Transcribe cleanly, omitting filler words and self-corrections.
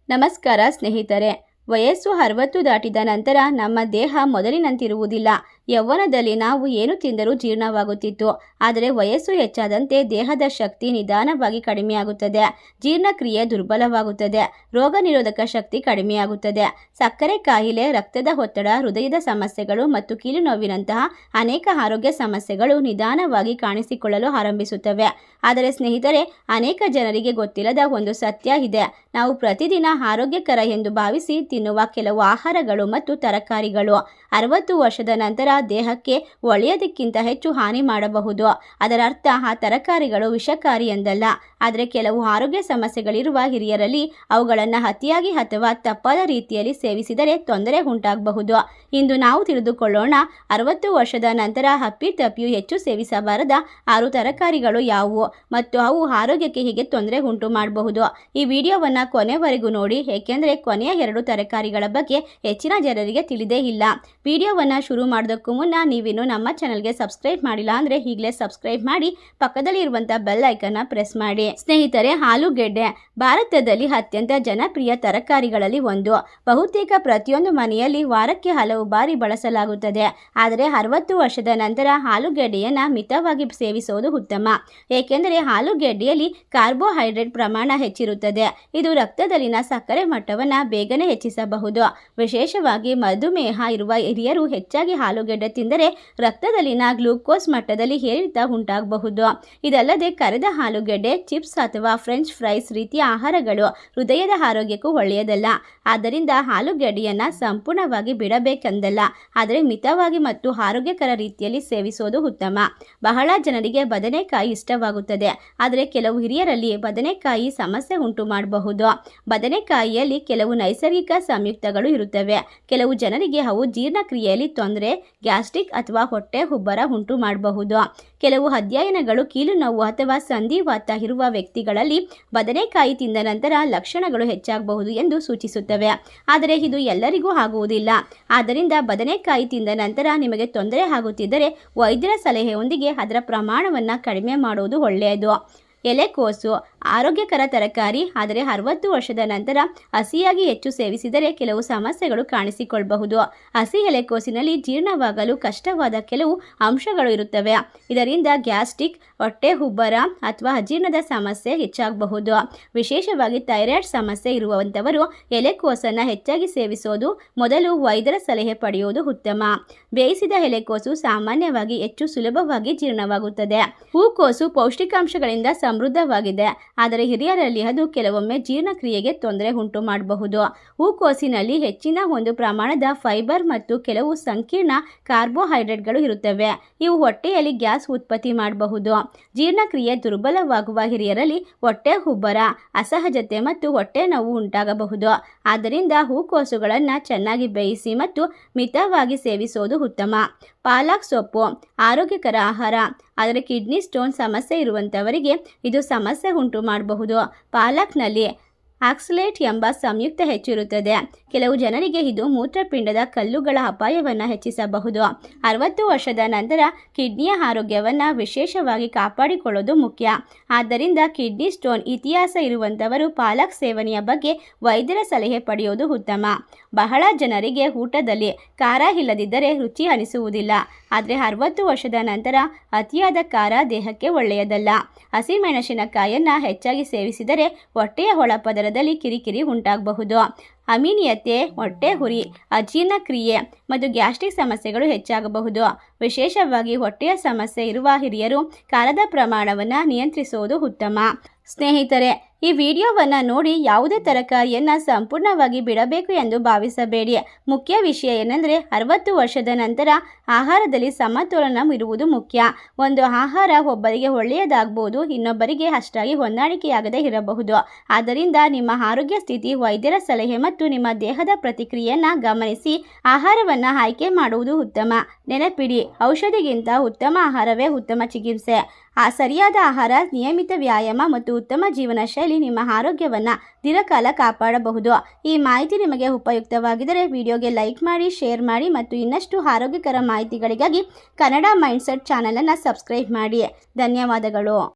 ನಮಸ್ಕಾರ ಸ್ನೇಹಿತರೆ. ವಯಸ್ಸು 60 ದಾಟಿದ ನಂತರ ನಮ್ಮ ದೇಹ ಮೊದಲಿನಂತಿರುವುದಿಲ್ಲ. ಯೌವನದಲ್ಲಿ ನಾವು ಏನು ತಿಂದರೂ ಜೀರ್ಣವಾಗುತ್ತಿತ್ತು. ಆದರೆ ವಯಸ್ಸು ಹೆಚ್ಚಾದಂತೆ ದೇಹದ ಶಕ್ತಿ ನಿಧಾನವಾಗಿ ಕಡಿಮೆಯಾಗುತ್ತದೆ. ಜೀರ್ಣಕ್ರಿಯೆ ದುರ್ಬಲವಾಗುತ್ತದೆ. ರೋಗ ನಿರೋಧಕ ಶಕ್ತಿ ಕಡಿಮೆಯಾಗುತ್ತದೆ. ಸಕ್ಕರೆ ಕಾಯಿಲೆ, ರಕ್ತದ ಒತ್ತಡ, ಹೃದಯದ ಸಮಸ್ಯೆಗಳು ಮತ್ತು ಕೀಲು ನೋವಿನಂತಹ ಅನೇಕ ಆರೋಗ್ಯ ಸಮಸ್ಯೆಗಳು ನಿಧಾನವಾಗಿ ಕಾಣಿಸಿಕೊಳ್ಳಲು ಆರಂಭಿಸುತ್ತವೆ. ಆದರೆ ಸ್ನೇಹಿತರೆ, ಅನೇಕ ಜನರಿಗೆ ಗೊತ್ತಿಲ್ಲದ ಒಂದು ಸತ್ಯ ಇದೆ. ನಾವು ಪ್ರತಿದಿನ ಆರೋಗ್ಯಕರ ಎಂದು ಭಾವಿಸಿ ತಿನ್ನುವ ಕೆಲವು ಆಹಾರಗಳು ಮತ್ತು ತರಕಾರಿಗಳು 60 ವರ್ಷದ ನಂತರ ದೇಹಕ್ಕೆ ಒಳ್ಳೆಯದಕ್ಕಿಂತ ಹೆಚ್ಚು ಹಾನಿ ಮಾಡಬಹುದು. ಅದರ ಅರ್ಥ ಆ ತರಕಾರಿಗಳು ವಿಷಕಾರಿ ಎಂದಲ್ಲ, ಆದರೆ ಕೆಲವು ಆರೋಗ್ಯ ಸಮಸ್ಯೆಗಳಿರುವ ಹಿರಿಯರಲ್ಲಿ ಅವುಗಳನ್ನು ಅತಿಯಾಗಿ ಅಥವಾ ತಪ್ಪಾದ ರೀತಿಯಲ್ಲಿ ಸೇವಿಸಿದರೆ ತೊಂದರೆ ಉಂಟಾಗಬಹುದು. ಇಂದು ನಾವು ತಿಳಿದುಕೊಳ್ಳೋಣ, 60 ವರ್ಷದ ನಂತರ ಅಪ್ಪಿತಪ್ಪಿಯೂ ಹೆಚ್ಚು ಸೇವಿಸಬಾರದ 6 ತರಕಾರಿಗಳು ಯಾವುವು ಮತ್ತು ಅವು ಆರೋಗ್ಯಕ್ಕೆ ಹೇಗೆ ತೊಂದರೆ ಉಂಟು ಮಾಡಬಹುದು. ಈ ವಿಡಿಯೋವನ್ನು ಕೊನೆವರೆಗೂ ನೋಡಿ, ಏಕೆಂದರೆ ಕೊನೆಯ 2 ತರಕಾರಿಗಳ ಬಗ್ಗೆ ಹೆಚ್ಚಿನ ಜನರಿಗೆ ತಿಳಿದೇ ಇಲ್ಲ. ವಿಡಿಯೋವನ್ನು ಶುರು ಮಾಡೋದಕ್ಕೂ ಮುನ್ನ ನೀವಿನ್ನು ನಮ್ಮ ಚಾನಲ್ಗೆ ಸಬ್ಸ್ಕ್ರೈಬ್ ಮಾಡಿಲ್ಲ ಅಂದರೆ ಈಗಲೇ ಸಬ್ಸ್ಕ್ರೈಬ್ ಮಾಡಿ, ಪಕ್ಕದಲ್ಲಿ ಇರುವಂಥ ಬೆಲ್ ಐಕನ್ನ ಪ್ರೆಸ್ ಮಾಡಿ. ಸ್ನೇಹಿತರೆ, ಆಲೂಗೆಡ್ಡೆ ಭಾರತದಲ್ಲಿ ಅತ್ಯಂತ ಜನಪ್ರಿಯ ತರಕಾರಿಗಳಲ್ಲಿ ಒಂದು. ಬಹುತೇಕ ಪ್ರತಿಯೊಂದು ಮನೆಯಲ್ಲಿ ವಾರಕ್ಕೆ ಹಲವು ಬಾರಿ ಬಳಸಲಾಗುತ್ತದೆ. ಆದರೆ 60 ವರ್ಷದ ನಂತರ ಆಲೂಗೆಡ್ಡೆಯನ್ನು ಮಿತವಾಗಿ ಸೇವಿಸುವುದು ಉತ್ತಮ, ಏಕೆಂದರೆ ಆಲೂಗೆಡ್ಡೆಯಲ್ಲಿ ಕಾರ್ಬೋಹೈಡ್ರೇಟ್ ಪ್ರಮಾಣ ಹೆಚ್ಚಿರುತ್ತದೆ. ಇದು ರಕ್ತದಲ್ಲಿನ ಸಕ್ಕರೆ ಮಟ್ಟವನ್ನು ಬೇಗನೆ ಹೆಚ್ಚಿಸಬಹುದು. ವಿಶೇಷವಾಗಿ ಮಧುಮೇಹ ಇರುವ ಹಿರಿಯರು ಹೆಚ್ಚಾಗಿ ಆಲೂಗೆಡ್ಡೆ ತಿಂದರೆ ರಕ್ತದಲ್ಲಿನ ಗ್ಲೂಕೋಸ್ ಮಟ್ಟದಲ್ಲಿ ಏರಿಳಿತ ಉಂಟಾಗಬಹುದು. ಇದಲ್ಲದೆ ಕರೆದ ಆಲೂಗೆಡ್ಡೆ, ಚಿಪ್ಸ್ ಅಥವಾ ಫ್ರೆಂಚ್ ಫ್ರೈಸ್ ರೀತಿಯ ಆಹಾರಗಳು ಹೃದಯದ ಆರೋಗ್ಯಕ್ಕೂ ಒಳ್ಳೆಯದಲ್ಲ. ಆದ್ದರಿಂದ ಆಲೂಗೆಡ್ಡೆಯನ್ನು ಸಂಪೂರ್ಣವಾಗಿ ಬಿಡಬೇಕೆಂದಲ್ಲ, ಆದರೆ ಮಿತವಾಗಿ ಮತ್ತು ಆರೋಗ್ಯಕರ ರೀತಿಯಲ್ಲಿ ಸೇವಿಸುವುದು ಉತ್ತಮ. ಬಹಳ ಜನರಿಗೆ ಬದನೆಕಾಯಿ ಇಷ್ಟವಾಗುತ್ತದೆ, ಆದರೆ ಕೆಲವು ಹಿರಿಯರಲ್ಲಿ ಬದನೆಕಾಯಿ ಸಮಸ್ಯೆ ಉಂಟು ಮಾಡಬಹುದು. ಬದನೆಕಾಯಿಯಲ್ಲಿ ಕೆಲವು ನೈಸರ್ಗಿಕ ಸಂಯುಕ್ತಗಳು ಇರುತ್ತವೆ. ಕೆಲವು ಜನರಿಗೆ ಅವು ಜೀರ್ಣಕ್ರಿಯೆಯಲ್ಲಿ ತೊಂದರೆ, ಗ್ಯಾಸ್ಟ್ರಿಕ್ ಅಥವಾ ಹೊಟ್ಟೆ ಉಬ್ಬರ ಉಂಟು ಮಾಡಬಹುದು. ಕೆಲವು ಅಧ್ಯಯನಗಳು ಕೀಲು ನೋವು ಅಥವಾ ಸಂಧಿವಾತ ಇರುವ ವ್ಯಕ್ತಿಗಳಲ್ಲಿ ಬದನೆಕಾಯಿ ತಿಂದ ನಂತರ ಲಕ್ಷಣಗಳು ಹೆಚ್ಚಾಗಬಹುದು ಎಂದು ಸೂಚಿಸುತ್ತವೆ. ಆದರೆ ಇದು ಎಲ್ಲರಿಗೂ ಆಗುವುದಿಲ್ಲ. ಆದ್ದರಿಂದ ಬದನೆಕಾಯಿ ತಿಂದ ನಂತರ ನಿಮಗೆ ತೊಂದರೆ ಆಗುತ್ತಿದ್ದರೆ ವೈದ್ಯರ ಸಲಹೆಯೊಂದಿಗೆ ಅದರ ಪ್ರಮಾಣವನ್ನು ಕಡಿಮೆ ಮಾಡುವುದು ಒಳ್ಳೆಯದು. ಎಲೆಕೋಸು ಆರೋಗ್ಯಕರ ತರಕಾರಿ, ಆದರೆ 60 ವರ್ಷದ ನಂತರ ಹಸಿಯಾಗಿ ಹೆಚ್ಚು ಸೇವಿಸಿದರೆ ಕೆಲವು ಸಮಸ್ಯೆಗಳು ಕಾಣಿಸಿಕೊಳ್ಳಬಹುದು. ಹಸಿ ಎಲೆಕೋಸಿನಲ್ಲಿ ಜೀರ್ಣವಾಗಲು ಕಷ್ಟವಾದ ಕೆಲವು ಅಂಶಗಳು ಇರುತ್ತವೆ. ಇದರಿಂದ ಗ್ಯಾಸ್ಟ್ರಿಕ್, ಹೊಟ್ಟೆ ಉಬ್ಬರ ಅಥವಾ ಅಜೀರ್ಣದ ಸಮಸ್ಯೆ ಹೆಚ್ಚಾಗಬಹುದು. ವಿಶೇಷವಾಗಿ ಥೈರಾಯ್ಡ್ ಸಮಸ್ಯೆ ಇರುವಂಥವರು ಎಲೆಕೋಸನ್ನು ಹೆಚ್ಚಾಗಿ ಸೇವಿಸೋದು ಮೊದಲು ವೈದ್ಯರ ಸಲಹೆ ಪಡೆಯುವುದು ಉತ್ತಮ. ಬೇಯಿಸಿದ ಎಲೆಕೋಸು ಸಾಮಾನ್ಯವಾಗಿ ಹೆಚ್ಚು ಸುಲಭವಾಗಿ ಜೀರ್ಣವಾಗುತ್ತದೆ. ಹೂಕೋಸು ಪೌಷ್ಟಿಕಾಂಶಗಳಿಂದ ಸಮೃದ್ಧವಾಗಿದೆ, ಆದರೆ ಹಿರಿಯರಲ್ಲಿ ಅದು ಕೆಲವೊಮ್ಮೆ ಜೀರ್ಣಕ್ರಿಯೆಗೆ ತೊಂದರೆ ಉಂಟು ಮಾಡಬಹುದು. ಹೂಕೋಸಿನಲ್ಲಿ ಹೆಚ್ಚಿನ ಒಂದು ಪ್ರಮಾಣದ ಫೈಬರ್ ಮತ್ತು ಕೆಲವು ಸಂಕೀರ್ಣ ಕಾರ್ಬೋಹೈಡ್ರೇಟ್ಗಳು ಇರುತ್ತವೆ. ಇವು ಹೊಟ್ಟೆಯಲ್ಲಿ ಗ್ಯಾಸ್ ಉತ್ಪತ್ತಿ ಮಾಡಬಹುದು. ಜೀರ್ಣಕ್ರಿಯೆ ದುರ್ಬಲವಾಗುವ ಹಿರಿಯರಲ್ಲಿ ಹೊಟ್ಟೆ ಉಬ್ಬರ, ಅಸಹಜತೆ ಮತ್ತು ಹೊಟ್ಟೆ ನೋವು ಉಂಟಾಗಬಹುದು. ಆದ್ದರಿಂದ ಹೂಕೋಸುಗಳನ್ನು ಚೆನ್ನಾಗಿ ಬೇಯಿಸಿ ಮತ್ತು ಮಿತವಾಗಿ ಸೇವಿಸುವುದು ಉತ್ತಮ. ಪಾಲಕ್ ಸೊಪ್ಪು ಆರೋಗ್ಯಕರ ಆಹಾರ, ಆದರೆ ಕಿಡ್ನಿ ಸ್ಟೋನ್ ಸಮಸ್ಯೆ ಇರುವಂಥವರಿಗೆ ಇದು ಸಮಸ್ಯೆ ಉಂಟು ಮಾಡಬಹುದು. ಪಾಲಕ್ನಲ್ಲಿ ಆಕ್ಸಲೇಟ್ ಎಂಬ ಸಂಯುಕ್ತ ಹೆಚ್ಚಿರುತ್ತದೆ. ಕೆಲವು ಜನರಿಗೆ ಇದು ಮೂತ್ರಪಿಂಡದ ಕಲ್ಲುಗಳ ಅಪಾಯವನ್ನು ಹೆಚ್ಚಿಸಬಹುದು. 60 ವರ್ಷದ ನಂತರ ಕಿಡ್ನಿಯ ಆರೋಗ್ಯವನ್ನು ವಿಶೇಷವಾಗಿ ಕಾಪಾಡಿಕೊಳ್ಳೋದು ಮುಖ್ಯ. ಆದ್ದರಿಂದ ಕಿಡ್ನಿ ಸ್ಟೋನ್ ಇತಿಹಾಸ ಇರುವಂಥವರು ಪಾಲಕ್ ಸೇವನೆಯ ಬಗ್ಗೆ ವೈದ್ಯರ ಸಲಹೆ ಪಡೆಯುವುದು ಉತ್ತಮ. ಬಹಳ ಜನರಿಗೆ ಊಟದಲ್ಲಿ ಖಾರ ಇಲ್ಲದಿದ್ದರೆ ರುಚಿ ಅನಿಸುವುದಿಲ್ಲ, ಆದರೆ 60 ವರ್ಷದ ನಂತರ ಅತಿಯಾದ ಖಾರ ದೇಹಕ್ಕೆ ಒಳ್ಳೆಯದಲ್ಲ. ಹಸಿಮೆಣಸಿನಕಾಯಿಯನ್ನು ಹೆಚ್ಚಾಗಿ ಸೇವಿಸಿದರೆ ಹೊಟ್ಟೆಯ ಒಳಪದರದಲ್ಲಿ ಕಿರಿಕಿರಿ ಉಂಟಾಗಬಹುದು. ಅಮೀನಿಯತೆ, ಹೊಟ್ಟೆ ಉರಿ, ಅಜೀರ್ಣಕ್ರಿಯೆ ಮತ್ತು ಗ್ಯಾಸ್ಟ್ರಿಕ್ ಸಮಸ್ಯೆಗಳು ಹೆಚ್ಚಾಗಬಹುದು. ವಿಶೇಷವಾಗಿ ಹೊಟ್ಟೆಯ ಸಮಸ್ಯೆ ಇರುವ ಹಿರಿಯರು ಖಾರದ ಪ್ರಮಾಣವನ್ನು ನಿಯಂತ್ರಿಸುವುದು ಉತ್ತಮ. ಸ್ನೇಹಿತರೆ, ಈ ವಿಡಿಯೋವನ್ನು ನೋಡಿ ಯಾವುದೇ ತರಕಾರಿಯನ್ನು ಸಂಪೂರ್ಣವಾಗಿ ಬಿಡಬೇಕು ಎಂದು ಭಾವಿಸಬೇಡಿ. ಮುಖ್ಯ ವಿಷಯ ಏನೆಂದರೆ 60 ವರ್ಷದ ನಂತರ ಆಹಾರದಲ್ಲಿ ಸಮತೋಲನ ಇರುವುದು ಮುಖ್ಯ. ಒಂದು ಆಹಾರ ಒಬ್ಬರಿಗೆ ಒಳ್ಳೆಯದಾಗಬಹುದು, ಇನ್ನೊಬ್ಬರಿಗೆ ಅಷ್ಟಾಗಿ ಹೊಂದಾಣಿಕೆಯಾಗದೇ ಇರಬಹುದು. ಆದ್ದರಿಂದ ನಿಮ್ಮ ಆರೋಗ್ಯ ಸ್ಥಿತಿ, ವೈದ್ಯರ ಸಲಹೆ ಮತ್ತು ನಿಮ್ಮ ದೇಹದ ಪ್ರತಿಕ್ರಿಯೆಯನ್ನು ಗಮನಿಸಿ ಆಹಾರವನ್ನು ಆಯ್ಕೆ ಮಾಡುವುದು ಉತ್ತಮ. ನೆನಪಿಡಿ, ಔಷಧಿಗಿಂತ ಉತ್ತಮ ಆಹಾರವೇ ಉತ್ತಮ ಚಿಕಿತ್ಸೆ. ಸರಿಯಾದ ಆಹಾರ, ನಿಯಮಿತ ವ್ಯಾಯಾಮ ಮತ್ತು ಉತ್ತಮ ಜೀವನ ಶೈಲಿ ನಿಮ್ಮ ಆರೋಗ್ಯವನ್ನು ದೀರ್ಘಕಾಲ ಕಾಪಾಡಬಹುದು. ಈ ಮಾಹಿತಿ ನಿಮಗೆ ಉಪಯುಕ್ತವಾಗಿದ್ದರೆ ವಿಡಿಯೋಗೆ ಲೈಕ್ ಮಾಡಿ, ಶೇರ್ ಮಾಡಿ ಮತ್ತು ಇನ್ನಷ್ಟು ಆರೋಗ್ಯಕರ ಮಾಹಿತಿಗಳಿಗಾಗಿ ಕನ್ನಡ ಮೈಂಡ್ಸೆಟ್ ಚಾನಲನ್ನು ಸಬ್ಸ್ಕ್ರೈಬ್ ಮಾಡಿ. ಧನ್ಯವಾದಗಳು.